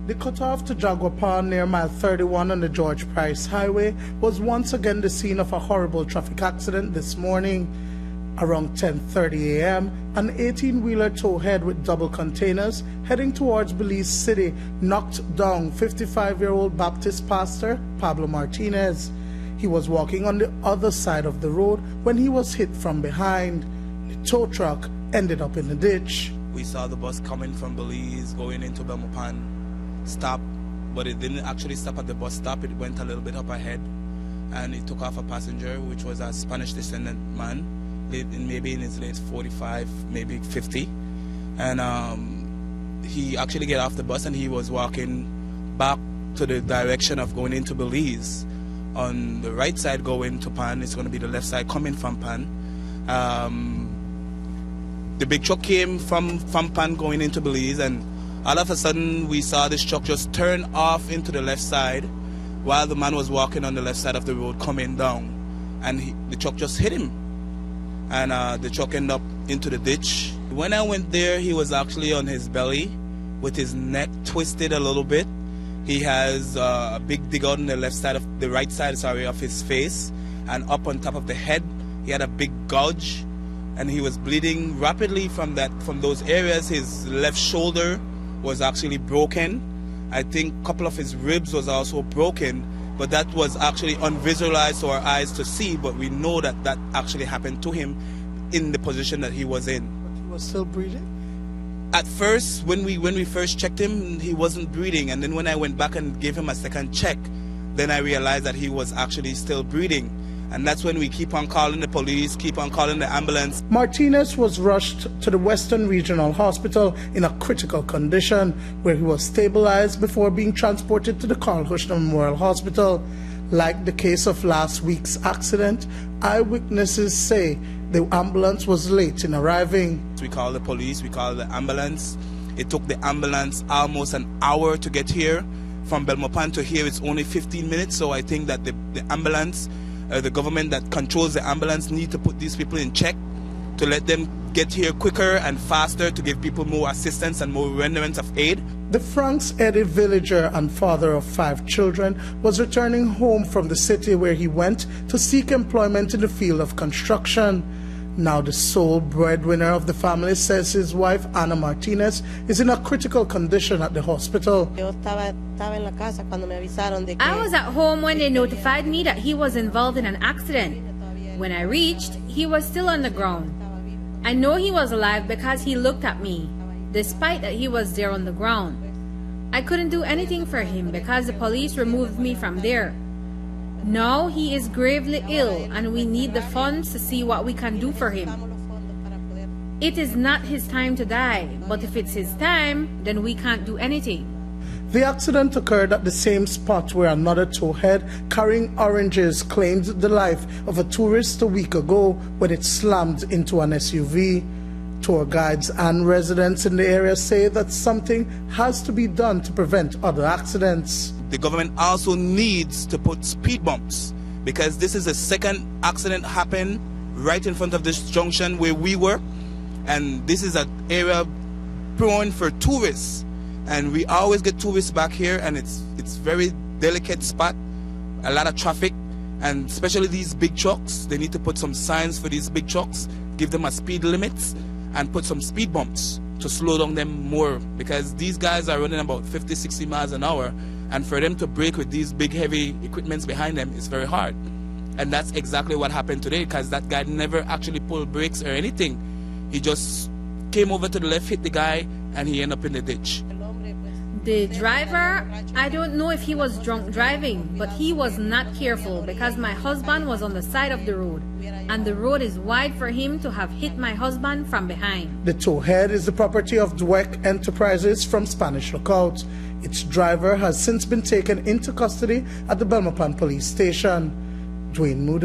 The cutoff to Jaguar near mile 31 on the George Price Highway was once again the scene of a horrible traffic accident this morning. Around 10:30 a.m., an 18-wheeler towhead with double containers heading towards Belize City knocked down 55-year-old Baptist pastor Pablo Martinez. He was walking on the other side of the road when he was hit from behind. The tow truck ended up in the ditch. We saw the bus coming from Belize going into Belmopan. Stop, but it didn't actually stop at the bus stop. It went a little bit up ahead and it took off a passenger, which was a Spanish descendant man, maybe in his late 45, maybe 50. And he actually got off the bus and he was walking back to the direction of going into Belize. On the right side going to Pan, it's going to be the left side coming from Pan. The big truck came from Pan going into Belize, and all of a sudden we saw this truck just turn off into the left side while the man was walking on the left side of the road coming down, and the truck just hit him, and the truck ended up into the ditch. When I went there, he was actually on his belly with his neck twisted a little bit. He has a big dig out on the right side of his face, and up on top of the head he had a big gouge, and he was bleeding rapidly from those areas. His left shoulder was actually broken. I think a couple of his ribs was also broken, but that was actually unvisualized to our eyes to see, but we know that that actually happened to him in the position that he was in. But he was still breathing? At first, when we first checked him, he wasn't breathing, and then when I went back and gave him a second check, then I realized that he was actually still breathing. And that's when we keep on calling the police, keep on calling the ambulance. Martinez was rushed to the Western Regional Hospital in a critical condition, where he was stabilized before being transported to the Carl Hushner Memorial Hospital. Like the case of last week's accident, eyewitnesses say the ambulance was late in arriving. We called the police, we called the ambulance. It took the ambulance almost an hour to get here. From Belmopan to here, it's only 15 minutes, so I think that the ambulance, the government that controls the ambulance, need to put these people in check to let them get here quicker and faster to give people more assistance and more renderance of aid. The Franks Eddy villager and father of 5 children was returning home from the city where he went to seek employment in the field of construction. Now the sole breadwinner of the family says his wife, Ana Martinez, is in a critical condition at the hospital. I was at home when they notified me that he was involved in an accident. When I reached, he was still on the ground. I know he was alive because he looked at me, despite that he was there on the ground. I couldn't do anything for him because the police removed me from there. Now he is gravely ill and we need the funds to see what we can do for him. It is not his time to die, but if it's his time, then we can't do anything. The accident occurred at the same spot where another towhead carrying oranges claimed the life of a tourist a week ago when it slammed into an SUV. Tour guides and residents in the area say that something has to be done to prevent other accidents. The government also needs to put speed bumps, because this is the second accident happened right in front of this junction where we were, and this is an area prone for tourists, and we always get tourists back here, and it's very delicate spot, a lot of traffic, and especially these big trucks. They need to put some signs for these big trucks, give them a speed limit, and put some speed bumps to slow down them more, because these guys are running about 50-60 miles an hour, and for them to brake with these big heavy equipments behind them is very hard. And that's exactly what happened today, because that guy never actually pulled brakes or anything. He just came over to the left, hit the guy, and he ended up in the ditch. The driver, I don't know if he was drunk driving, but he was not careful because my husband was on the side of the road, and the road is wide for him to have hit my husband from behind. The towhead is the property of Dweck Enterprises from Spanish Lookout. Its driver has since been taken into custody at the Belmopan police station. Dwayne Moody.